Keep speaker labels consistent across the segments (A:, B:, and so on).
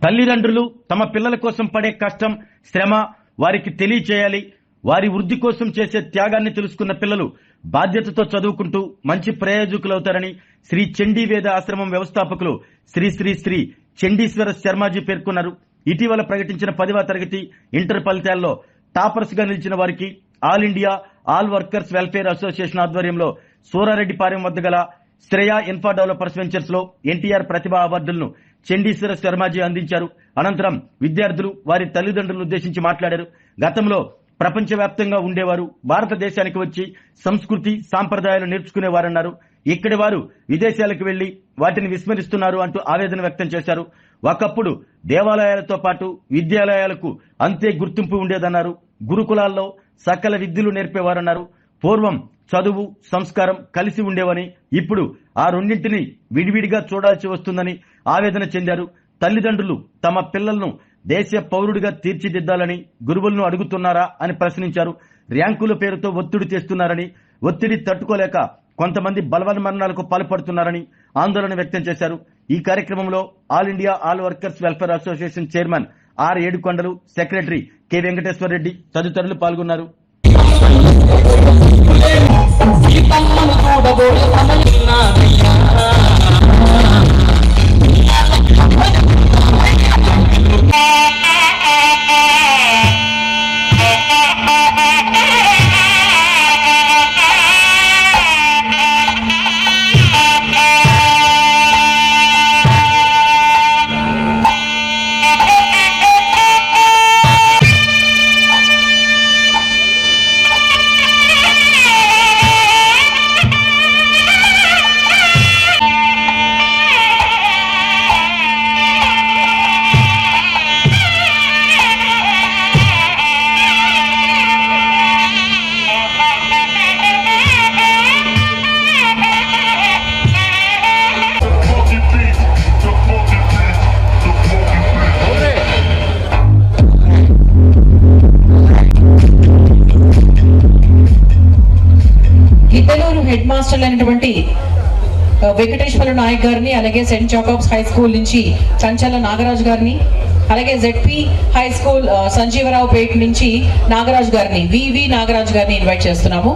A: తల్లిదండ్రులు తమ పిల్లల కోసం పడే కష్టం, శ్రమ వారికి తెలియచేయాలి. వారి వృద్ధి కోసం చేసే త్యాగాన్ని తెలుసుకున్న పిల్లలు బాధ్యతతో చదువుకుంటూ మంచి ప్రయోజకులవుతారని శ్రీ చండీ వేద ఆశ్రమం వ్యవస్థాపకులు శ్రీ శ్రీ శ్రీ చండీశ్వర శర్మాజీ పేర్కొన్నారు. ఇటీవల ప్రకటించిన 10వ తరగతి ఇంటర్ ఫలితాల్లో టాపర్స్ గా నిలిచిన వారికి all India all workers welfare association ఆధ్వర్యంలో సూరారెడ్డిపాలెం వద్ద గల శ్రేయ ఇన్ఫా డెవలపర్స్ వెంచర్స్ లో ఎన్టీఆర్ ప్రతిభా అవార్డులను చండీశ్వర శర్మాజీ అందించారు. అనంతరం విద్యార్థులు వారి తల్లిదండ్రులను ఉద్దేశించి మాట్లాడారు. గతంలో ప్రపంచవ్యాప్తంగా ఉండేవారు భారతదేశానికి వచ్చి సంస్కృతి సాంప్రదాయాలు నేర్చుకునేవారన్నారు. ఇక్కడి వారు విదేశాలకు వెళ్లి వాటిని విస్మరిస్తున్నారు అంటూ ఆవేదన వ్యక్తం చేశారు. ఒకప్పుడు దేవాలయాలతో పాటు విద్యాలయాలకు అంతే గుర్తింపు ఉండేదన్నారు. గురుకులాల్లో సకల విద్యలు నేర్పేవారన్నారు. పూర్వం చదువు సంస్కారం కలిసి ఉండేవని ఇప్పుడు ఆ రెండింటిని విడివిడిగా చూడాల్సి వస్తుందని ఆవేదన చెందారు. తల్లిదండ్రులు తమ పిల్లలను దేశ పౌరుడిగా తీర్చిదిద్దాలని గురువులను అడుగుతున్నారా అని ప్రశ్నించారు. ర్యాంకుల పేరుతో ఒత్తిడి తెస్తున్నారని, ఒత్తిడి తట్టుకోలేక కొంతమంది బలవన్మరణాలకు పాల్పడుతున్నారని ఆందోళన వ్యక్తం చేశారు. ఈ కార్యక్రమంలో all India all workers welfare association chairman R Yedukondalu, secretary K Venkateswara Reddy తదితరులు పాల్గొన్నారు.
B: హెడ్ మాస్టర్ అయినటువంటి వెంకటేశ్వర నాయక్ గారిని, అలాగే సెయింట్ జాకబ్స్ హై స్కూల్ నుంచి కంచల నాగరాజు గారిని, అలాగే జెడ్పీ హై స్కూల్ సంజీవరావు పేట నుంచి నాగరాజు గారిని, వివి నాగరాజు గారిని ఇన్వైట్ చేస్తున్నాము.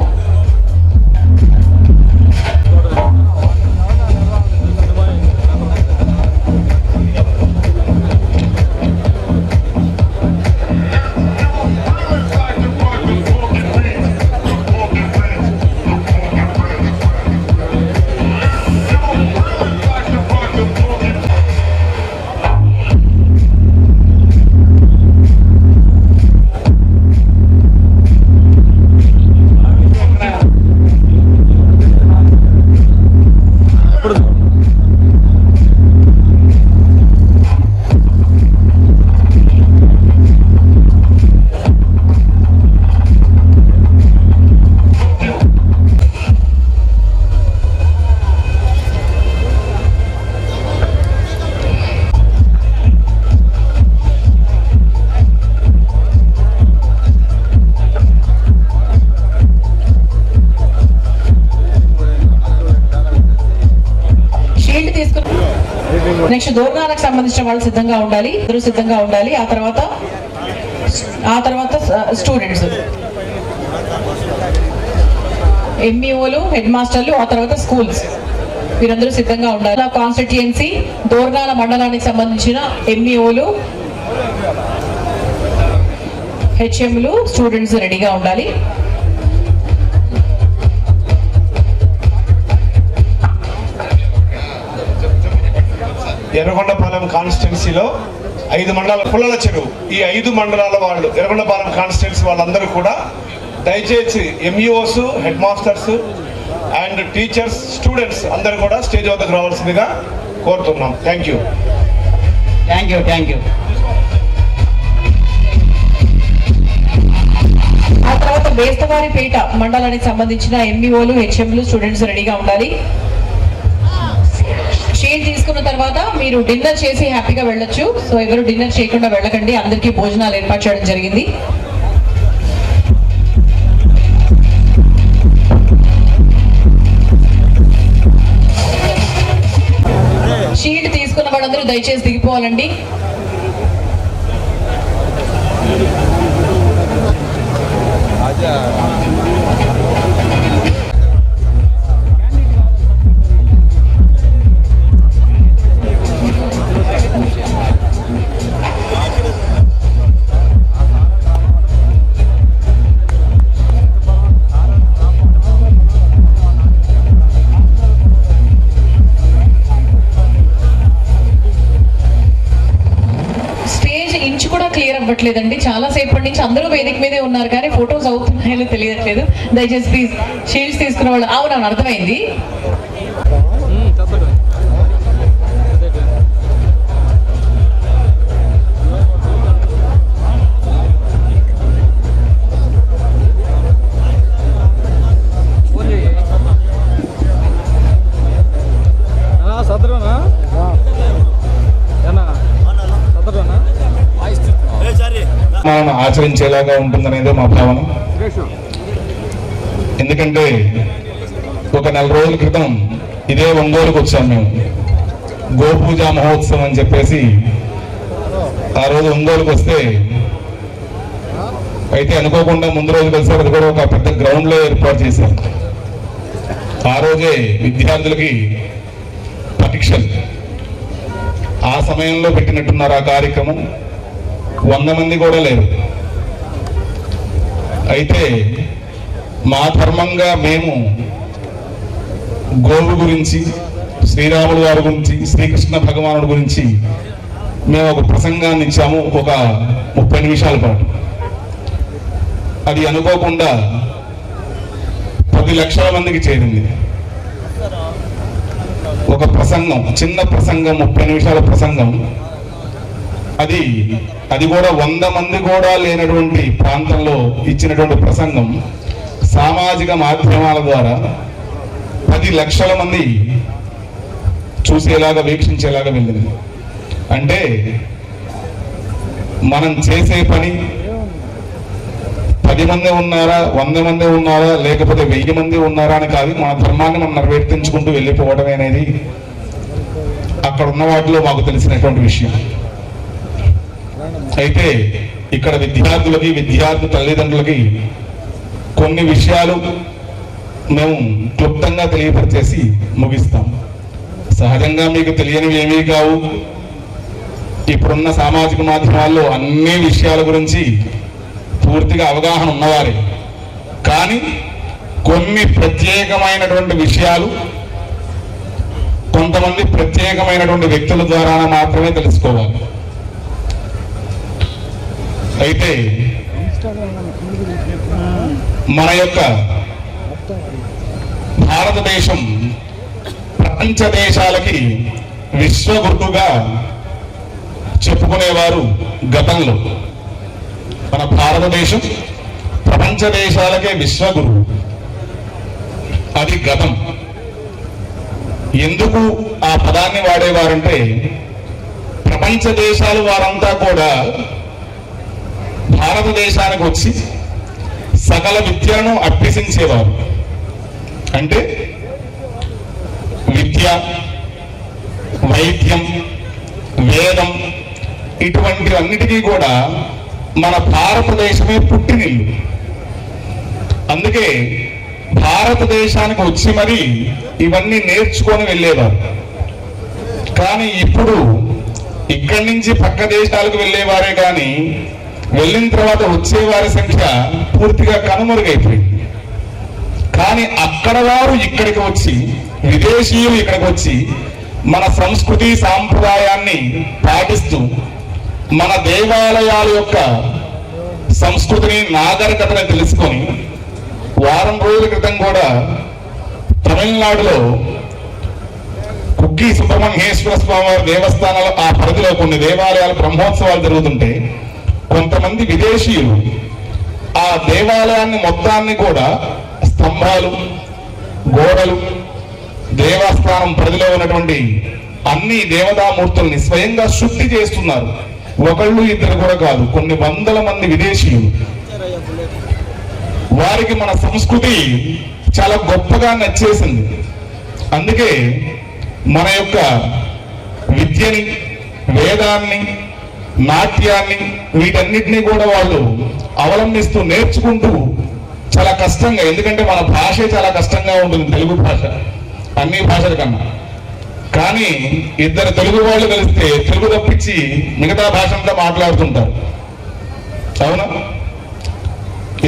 B: నెక్స్ట్ దూరణాలకు సంబంధించిన వాళ్ళు సిద్ధంగా ఉండాలి, అందరూ సిద్ధంగా ఉండాలి. ఆ తర్వాత స్టూడెంట్స్, ఎంఈఓలు, హెడ్ మాస్టర్లు, ఆ తర్వాత స్కూల్స్, వీరందరూ సిద్ధంగా ఉండాలి. కాన్స్టిట్యుయెన్సీ దూరణాల మండలానికి సంబంధించిన ఎంఈఓలు, హెచ్ఎంలు, స్టూడెంట్స్ రెడీగా ఉండాలి.
C: ఎర్రగొండపాలెం కాన్స్టిట్యున్సీలో 5 మండలాల పుల్లల చెరువు, ఈ 5 మండలాల వాళ్ళు ఎర్రగొండపాలెం కాన్స్టిట్యున్సీ వాళ్ళందరూ కూడా దయచేసి MEOs, head masters and teachers, students అందరూ కూడా స్టేజ్ వద్దకు రావాల్సిందిగా కోరుతున్నాం. Thank you.
B: ఆ తర్వాత బేస్తవారిపేట మండలానికి సంబంధించిన ఎంఈఓలు, హెచ్ఎంలు, స్టూడెంట్స్ రెడీగా ఉండాలి. షేర్ తీసుకున్న తర్వాత మీరు డిన్నర్ చేసి హ్యాపీగా వెళ్ళొచ్చు. సో ఎవరు డిన్నర్ చేయకుండా వెళ్ళకండి, అందరికీ భోజనాలు ఏర్పాటు చేయడం జరిగింది. షీల్డ్ తీసుకున్న వాళ్ళందరూ దయచేసి దిగిపోవాలండి. క్లియర్ అవ్వట్లేదండి. చాలా సేపటి నుంచి అందరూ వేదిక మీదే ఉన్నారు కానీ ఫొటోస్ అవుతున్నాయో తెలియట్లేదు. దయచేసి ప్లీజ్ షీల్డ్స్ తీసుకున్న వాళ్ళు. అవునవును, అర్థమైంది.
D: ఆచరించేలాగా ఉంటుందనేది మా భావన. ఎందుకంటే ఒక 4 రోజుల క్రితం ఇదే ఒంగోలుకు వచ్చాం మేము, గోపూజ మహోత్సవం అని చెప్పేసి. ఆ రోజు ఒంగోలుకు వస్తే అయితే అనుకోకుండా ముందు రోజు కలిసి అది కూడా ఒక పెద్ద గ్రౌండ్ లో ఏర్పాటు చేశారు. ఆ రోజే విద్యార్థులకి పరీక్షలు. ఆ సమయంలో పెట్టినట్టున్నారు ఆ కార్యక్రమం. 100 మంది కూడా లేరు. అయితే మా ధర్మంగా మేము గోవు గురించి, శ్రీరాముడు వారి గురించి, శ్రీకృష్ణ భగవానుడి గురించి మేము ఒక ప్రసంగాన్ని ఇచ్చాము, ఒక 30 నిమిషాల పాటు. అది అనుకోకుండా 10 లక్షల మందికి చేరింది. ఒక ప్రసంగం, చిన్న ప్రసంగం, 30 నిమిషాల ప్రసంగం. అది కూడా 100 మంది కూడా లేనటువంటి ప్రాంతంలో ఇచ్చినటువంటి ప్రసంగం సామాజిక మాధ్యమాల ద్వారా 10 లక్షల మంది చూసేలాగా, వీక్షించేలాగా వెళ్ళింది. అంటే మనం చేసే పని 10 మంది ఉన్నారా, 100 మంది ఉన్నారా, లేకపోతే 1000 మంది ఉన్నారా అని కాదు, మన ధర్మాన్ని మనం నెరవేర్తించుకుంటూ వెళ్ళిపోవడమే అనేది అక్కడ ఉన్న వాటిలో మాకు తెలిసినటువంటి విషయం. అయితే ఇక్కడ విద్యార్థులకి, విద్యార్థి తల్లిదండ్రులకి కొన్ని విషయాలు మేము క్లుప్తంగా తెలియపరిచేసి ముగిస్తాం. సహజంగా మీకు తెలియనివి ఏమీ కావు. ఇప్పుడున్న సామాజిక మాధ్యమాల్లో అన్ని విషయాల గురించి పూర్తిగా అవగాహన ఉన్నవారే. కానీ కొన్ని ప్రత్యేకమైనటువంటి విషయాలు కొంతమంది ప్రత్యేకమైనటువంటి వ్యక్తుల ద్వారా మాత్రమే తెలుసుకోవాలి. అయితే మన యొక్క భారతదేశం ప్రపంచ దేశాలకి విశ్వగురువుగా చెప్పుకునేవారు గతంలో. మన భారతదేశం ప్రపంచ దేశాలకే విశ్వగురువు. అది గతం. ఎందుకు ఆ పదాన్ని వాడేవారంటే ప్రపంచ దేశాలు వారంతా కూడా భారతదేశానికి వచ్చి సకల విద్యలను అభ్యసించేవారు. అంటే విద్య, వైద్యం, వేదం ఇటువంటివన్నిటికీ కూడా మన భారతదేశమే పుట్టినిల్లు. అందుకే భారతదేశానికి వచ్చి మరి ఇవన్నీ నేర్చుకొని వెళ్ళేవారు. కానీ ఇప్పుడు ఇక్కడి నుంచి పక్క దేశాలకు వెళ్ళేవారే కానీ వెళ్ళిన తర్వాత వచ్చేవారి సంఖ్య పూర్తిగా కనుమరుగైపోయింది. కానీ అక్కడ వారు ఇక్కడికి వచ్చి, విదేశీయులు ఇక్కడికి వచ్చి మన సంస్కృతి సాంప్రదాయాన్ని పాటిస్తూ మన దేవాలయాల యొక్క సంస్కృతిని, నాగరికతని తెలుసుకొని వారం రోజుల క్రితం కూడా తమిళనాడులో కుక్కి సుబ్రహ్మణ్యేశ్వర స్వామి వారి దేవస్థానాలు, ఆ పరిధిలో కొన్ని దేవాలయాలు బ్రహ్మోత్సవాలు జరుగుతుంటే కొంతమంది విదేశీయులు ఆ దేవాలయాన్ని మొత్తాన్ని కూడా స్తంభాలు, గోడలు, దేవస్థానం పరిధిలో ఉన్నటువంటి అన్ని దేవతామూర్తుల్ని స్వయంగా శుద్ధి చేస్తున్నారు. ఒకళ్ళు ఇద్దరు కూడా కాదు, కొన్ని వందల మంది విదేశీయులు. వారికి మన సంస్కృతి చాలా గొప్పగా నచ్చేసింది. అందుకే మన యొక్క విద్యని, వేదాన్ని, నాట్యాన్ని, వీటన్నిటినీ కూడా వాళ్ళు అవలంబిస్తూ నేర్చుకుంటూ చాలా కష్టంగా, ఎందుకంటే మన భాషే చాలా కష్టంగా ఉంటుంది తెలుగు భాష అన్ని భాషల కన్నా. కానీ ఇద్దరు తెలుగు వాళ్ళు కలిస్తే తెలుగు తప్పించి మిగతా భాష అంతా మాట్లాడుతుంటారు, అవునా?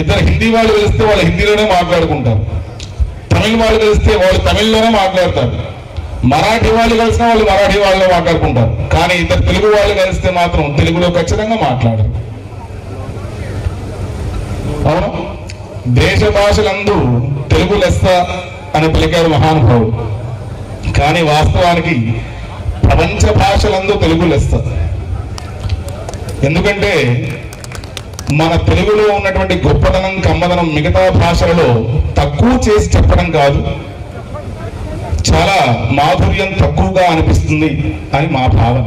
D: ఇద్దరు హిందీ వాళ్ళు కలిస్తే వాళ్ళు హిందీలోనే మాట్లాడుకుంటారు, తమిళ వాళ్ళు కలిస్తే వాళ్ళు తమిళ్లోనే మాట్లాడతారు, మరాఠీ వాళ్ళు కలిసిన వాళ్ళు మరాఠీ వాళ్ళలో మాట్లాడుకుంటారు. కానీ ఇద్దరు తెలుగు వాళ్ళు కలిస్తే మాత్రం తెలుగులో ఖచ్చితంగా మాట్లాడరు, అవును. దేశ భాషలందు తెలుగు లెస్స అని పలికారు మహానుభావుడు. కానీ వాస్తవానికి ప్రపంచ భాషలందు తెలుగు లెస్స. ఎందుకంటే మన తెలుగులో ఉన్నటువంటి గొప్పతనం, కమ్మదనం మిగతా భాషలలో తక్కువ చేసి చెప్పడం కాదు, చాలా మాధుర్యం తక్కువగా అనిపిస్తుంది అని మా భావన.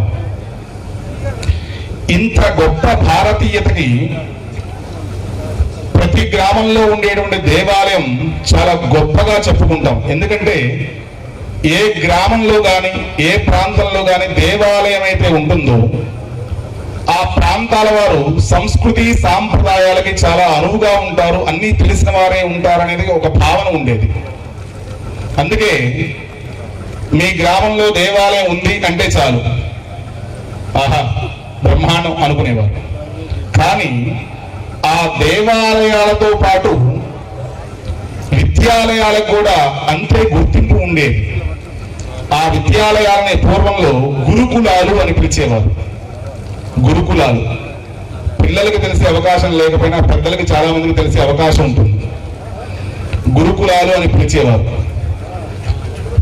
D: ఇంత గొప్ప భారతీయతకి ప్రతి గ్రామంలో ఉండేటువంటి దేవాలయం చాలా గొప్పగా చెప్పుకుంటాం. ఎందుకంటే ఏ గ్రామంలో కానీ ఏ ప్రాంతంలో కానీ దేవాలయం అయితే ఉంటుందో ఆ ప్రాంతాల వారు సంస్కృతి సాంప్రదాయాలకి చాలా అనువుగా ఉంటారు, అన్నీ తెలిసిన వారే ఉంటారు అనేది ఒక భావన ఉండేది. అందుకే మీ గ్రామంలో దేవాలయం ఉంది అంటే చాలు, ఆహా బ్రహ్మాండం అనుకునేవారు. కానీ ఆ దేవాలయాలతో పాటు విద్యాలయాలకు కూడా అంతే గుర్తింపు ఉండేది. ఆ విద్యాలయాలని పూర్వంలో గురుకులాలు అని పిలిచేవారు. గురుకులాలు పిల్లలకి తెలిసే అవకాశం లేకపోయినా పెద్దలకి చాలా మందికి తెలిసే అవకాశం ఉంటుంది. గురుకులాలు అని పిలిచేవారు.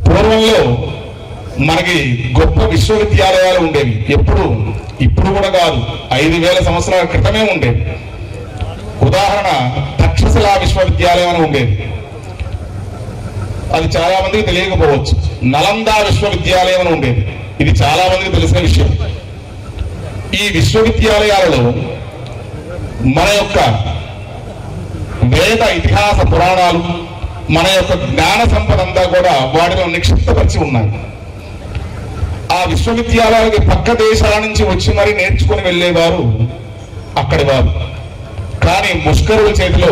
D: పూర్వంలో మనకి గొప్ప విశ్వవిద్యాలయాలు ఉండేవి. ఇప్పుడు కూడా కాదు, 5000 సంవత్సరాల క్రితమే ఉండేవి. ఉదాహరణ తక్షశిలా విశ్వవిద్యాలయం అని ఉండేది, అది చాలా మందికి తెలియకపోవచ్చు. నలందా విశ్వవిద్యాలయం అని ఉండేది, ఇది చాలా మందికి తెలిసిన విషయం. ఈ విశ్వవిద్యాలయాలలో మన యొక్క వేద ఇతిహాస పురాణాలు, మన యొక్క జ్ఞాన సంపద అంతా కూడా వాటిలో నిక్షిప్తపరిచి ఉన్నాయి. ఆ విశ్వవిద్యాలయాలకి పక్క దేశాల నుంచి వచ్చి మరి నేర్చుకుని వెళ్ళేవారు అక్కడి వారు. కానీ ముష్కరుల చేతిలో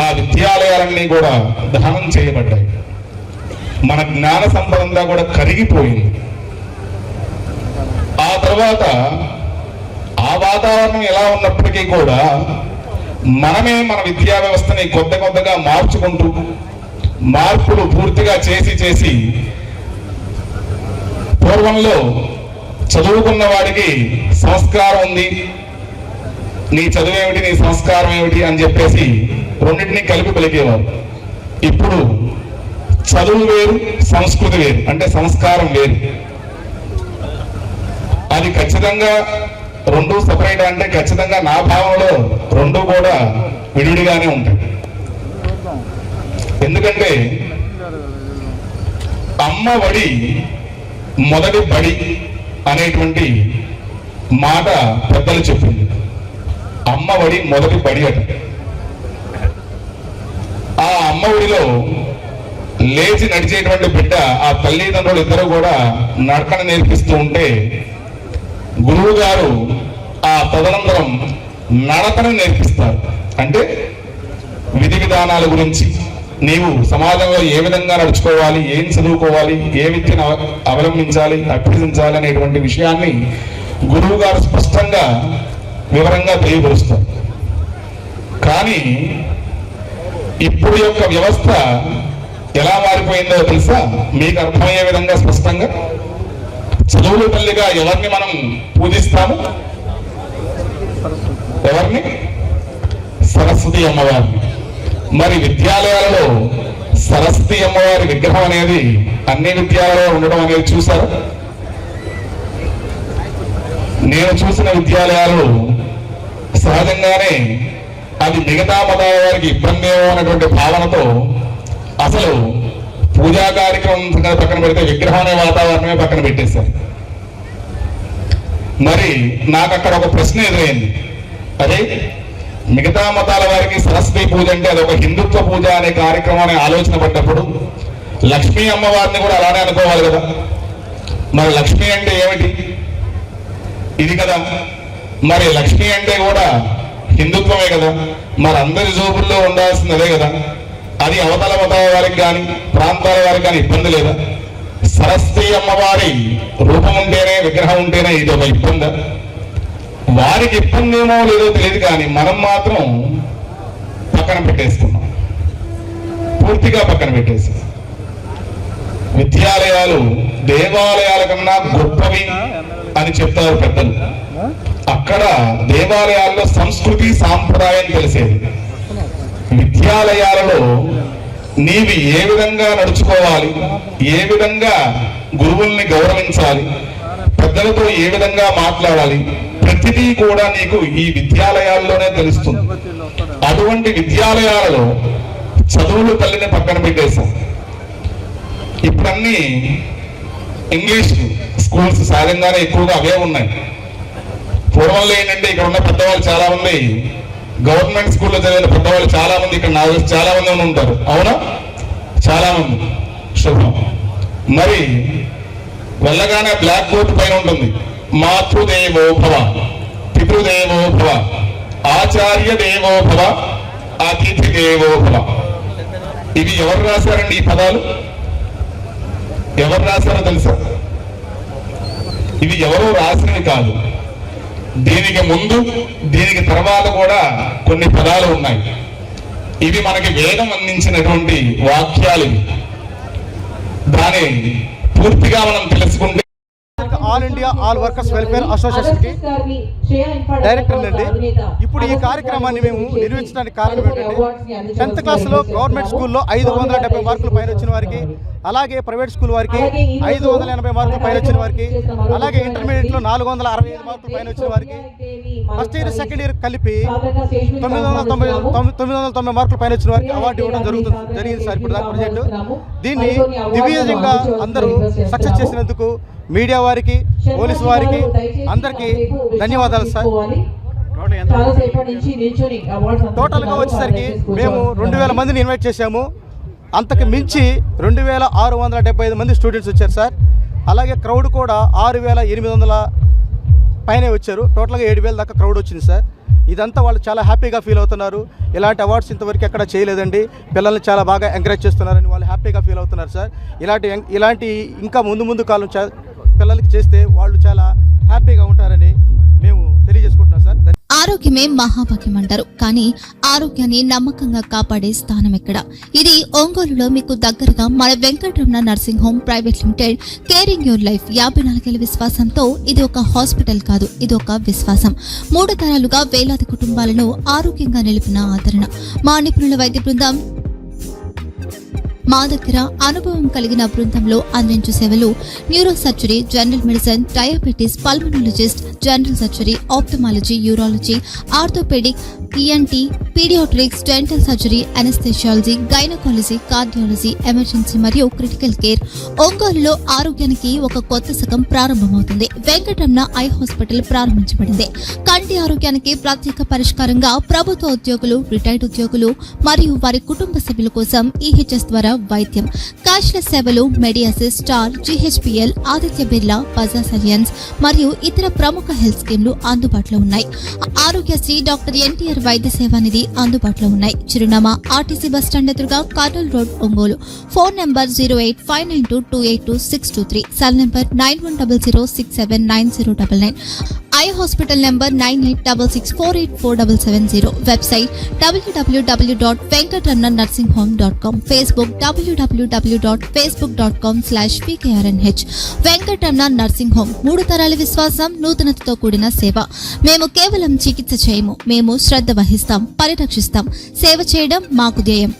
D: ఆ విద్యాలయాలన్నీ కూడా దహనం చేయబడ్డాయి. మన జ్ఞాన సంపద అంతా కూడా కరిగిపోయింది. ఆ తర్వాత ఆ వాతావరణం ఎలా ఉన్నప్పటికీ కూడా మనమే మన విద్యా వ్యవస్థని కొత్తగా మార్చుకుంటూ మార్పులు పూర్తిగా చేసి పూర్వంలో చదువుకున్న వాడికి సంస్కారం ఉంది, నీ చదువేమిటి నీ సంస్కారం ఏమిటి అని చెప్పేసి రెండింటినీ కలిపి పలికేవారు. ఇప్పుడు చదువు వేరు, సంస్కృతి వేరు, అంటే సంస్కారం వేరు. అది ఖచ్చితంగా రెండు సపరేట్ అంటే ఖచ్చితంగా నా భావనలో రెండు కూడా విడివిడిగానే ఉంటాయి. ఎందుకంటే అమ్మ వడి మొదటి బడి అనేటువంటి మాట పెద్దలు చెప్పింది. అమ్మ వడి మొదటి బడి అట. ఆ అమ్మ ఒడిలో లేచి నడిచేటువంటి బిడ్డ ఆ తల్లిదండ్రులు ఇద్దరు కూడా నడకన నేర్పిస్తూ ఉంటే గురువు గారు ఆ తదనంతరం నడకను నేర్పిస్తారు. అంటే విధి విధానాల గురించి, నీవు సమాజంలో ఏ విధంగా నడుచుకోవాలి, ఏం చదువుకోవాలి, ఏ విద్యను అవలంబించాలి, అభ్యసించాలి అనేటువంటి విషయాన్ని గురువు గారు స్పష్టంగా వివరంగా తెలియపరుస్తారు. కానీ ఇప్పుడు యొక్క వ్యవస్థ ఎలా మారిపోయిందో తెలుసా? మీకు అర్థమయ్యే విధంగా స్పష్టంగా, చదువుల తల్లిగా ఎవరిని మనం పూజిస్తాము? ఎవరిని? సరస్వతి అమ్మవారిని. మరి విద్యాలయాలలో సరస్వతి అమ్మవారి విగ్రహం అనేది అన్ని విద్యాలయాలలో ఉండడం అనేది చూసారా? నేను చూసిన విద్యాలయాలు సహజంగానే అది మిగతా మతాల వారికి ఇబ్బంది ఏమో అన్నటువంటి భావనతో అసలు పూజా కార్యక్రమం పక్కన పెడితే విగ్రహం అనే వాతావరణమే పక్కన పెట్టేశారు. మరి నాకు అక్కడ ఒక ప్రశ్న ఎదురైంది. అదే మిగతా మతాల వారికి సరస్వతి పూజ అంటే అది ఒక హిందుత్వ పూజ అనే కార్యక్రమాన్ని ఆలోచన పడ్డప్పుడు లక్ష్మీ అమ్మవారిని కూడా అలానే అనుకోవాలి కదా. మరి లక్ష్మి అంటే ఏమిటి? ఇది కదా. మరి లక్ష్మి అంటే కూడా హిందుత్వమే కదా, మరి అందరి జోబుల్లో ఉండాల్సింది అదే కదా. అది అవతల మతాల వారికి కానీ ప్రాంతాల వారికి కానీ ఇబ్బంది లేదా? సరస్వతి అమ్మవారి రూపం ఉంటేనే, విగ్రహం ఉంటేనే ఇది ఒక ఇబ్బంది. వారికి ఇబ్బంది ఏమో లేదో తెలియదు, కానీ మనం మాత్రం పక్కన పెట్టేసుకున్నాం, పూర్తిగా పక్కన పెట్టేసాం. విద్యాలయాలు దేవాలయాల కన్నా గొప్పవి అని చెప్తారు పెద్దలు. అక్కడ దేవాలయాల్లో సంస్కృతి సాంప్రదాయం తెలిసేది. విద్యాలయాలలో నీవు ఏ విధంగా నడుచుకోవాలి, ఏ విధంగా గురువుల్ని గౌరవించాలి, పెద్దలతో ఏ విధంగా మాట్లాడాలి, ప్రతిదీ కూడా నీకు ఈ విద్యాలయాల్లోనే తెలుస్తుంది. అటువంటి విద్యాలయాలలో చదువులు తల్లిని పక్కన పెట్టేశాం. ఇప్పుడన్నీ ఇంగ్లీష్ స్కూల్స్ సహజంగానే ఎక్కువగా అవే ఉన్నాయి. పూర్వంలో ఏంటంటే ఇక్కడ ఉన్న పెద్దవాళ్ళు చాలా మంది గవర్నమెంట్ స్కూల్లో చదివిన పెద్దవాళ్ళు చాలా మంది ఇక్కడ నాకు చాలా మంది ఉంటారు. అవునా? చాలా మంది. శుభం. మరి వెళ్ళగానే బ్లాక్ బోర్డు పైన ఉంటుంది మాతృదేవో భవ, పితృదేవో భవ, ఆచార్య దేవో భవ, అతిథి దేవో భవ. ఇవి ఎవరు రాశారండి? ఈ పదాలు ఎవరు రాశారో తెలుసా? ఇవి ఎవరో రాసినవి కాదు. దీనికి ముందు దీనికి తర్వాత కూడా కొన్ని పదాలు ఉన్నాయి. ఇవి మనకి వేదం అందించినటువంటి వాక్యాలు. దాని పూర్తిగా మనం తెలుసుకుంటే
E: all India all workers welfare association కి డైరెక్టర్ అండి. ఇప్పుడు ఈ కార్యక్రమాన్ని మేము నిర్వహించడానికి కారణం ఏంటంటే 10th క్లాస్లో గవర్నమెంట్ స్కూల్లో 570 మార్కులు పైన వచ్చిన వారికి, అలాగే ప్రైవేట్ స్కూల్ వారికి 580 మార్కులు పైన వచ్చిన వారికి, అలాగే ఇంటర్మీడియట్లో 465 మార్కులు పైన వచ్చిన వారికి, ఫస్ట్ ఇయర్ సెకండ్ ఇయర్ కలిపి 990 మార్కులు పైన వచ్చిన వారికి అవార్డు ఇవ్వడం జరిగింది సార్. ఇప్పుడు దాకా ప్రాజెక్టు దీన్ని దివ్యంగా అందరూ సక్సెస్ చేసినందుకు మీడియా వారికి, పోలీసు వారికి అందరికీ ధన్యవాదాలు సార్. టోటల్గా వచ్చేసరికి మేము 2000 మందిని ఇన్వైట్ చేశాము. అంతకు మించి 2675 మంది స్టూడెంట్స్ వచ్చారు సార్. అలాగే క్రౌడ్ కూడా 6800 పైనే వచ్చారు. టోటల్గా 7000 దాకా క్రౌడ్ వచ్చింది సార్. ఇదంతా వాళ్ళు చాలా హ్యాపీగా ఫీల్ అవుతున్నారు. ఇలాంటి అవార్డ్స్ ఇంతవరకు ఎక్కడ చేయలేదండి. పిల్లల్ని చాలా బాగా ఎంకరేజ్ చేస్తున్నారని వాళ్ళు హ్యాపీగా ఫీల్ అవుతున్నారు సార్. ఇలాంటి ఇంకా ముందు కాలం పిల్లలకి చేస్తే వాళ్ళు చాలా హ్యాపీగా ఉంటారని మేము తెలియజేసుకుంటున్నాం సార్.
F: ఆరోగ్యమే మహాభాగ్యం అంటారు, కానీ ఆరోగ్యాన్ని నమ్మకంగా కాపాడే స్థానం ఎక్కడ? ఇది ఒంగోలులో మీకు దగ్గరగా మన Venkataramana nursing home private limited. Caring your life 54 ఏళ్ల విశ్వాసంతో ఇది ఒక హాస్పిటల్ కాదు, ఇది ఒక విశ్వాసం. 3 తరాలుగా వేలాది కుటుంబాలను ఆరోగ్యంగా నిలిపిన ఆదరణ. మా నిపుణుల వైద్య బృందం మా దగ్గర అనుభవం కలిగిన బృందంలో అందించే సేవలు neuro surgery, general medicine, diabetes, pulmonologist, general surgery, ophthalmology, urology, orthopaedic, ENT, paediatrics, dental surgery, anaesthesiology, gynaecology, cardiology, emergency మరియు క్రిటికల్ కేర్. ఒంగోలులో ఆరోగ్యానికి ఒక కొత్త శకం ప్రారంభమవుతుంది. వెంకటరమణ ఐ హాస్పిటల్ ప్రారంభించబడింది. కంటి ఆరోగ్యానికి ప్రత్యేక పరిష్కారంగా ప్రభుత్వ ఉద్యోగులు, రిటైర్డ్ ఉద్యోగులు మరియు వారి కుటుంబ సభ్యుల కోసం EHS ద్వారా వైద్యం, క్యాష్లెస్ సేవలు, Medi Assist, Star, GHPL, Aditya Birla, Bajaj Allianz మరియు ఇతర ప్రముఖ హెల్త్ స్కీమ్లు అందుబాటులో ఉన్నాయి. ఆరోగ్యశ్రీ, డాక్టర్ NTR వైద్య సేవా నిధి అందుబాటులో ఉన్నాయి. చిరునామా RTC బస్ స్టాండ్ ఎదురుగా, Kurnool road, Ongole. Phone number 08592282623, cell number 9100679099. Eye hospital number 9866484770. Website www.venkatramanarsinghome.com. Facebook www.facebook.com/VKRNH. Venkataramana nursing home. 3 తరాల విశ్వాసం, నూతనతతో కూడిన సేవ. మేము కేవలం చికిత్స చేయము, మేము శ్రద్ధ వహిస్తాం, పరిరక్షిస్తాం. సేవ చేయడం మాకు ధ్యేయం.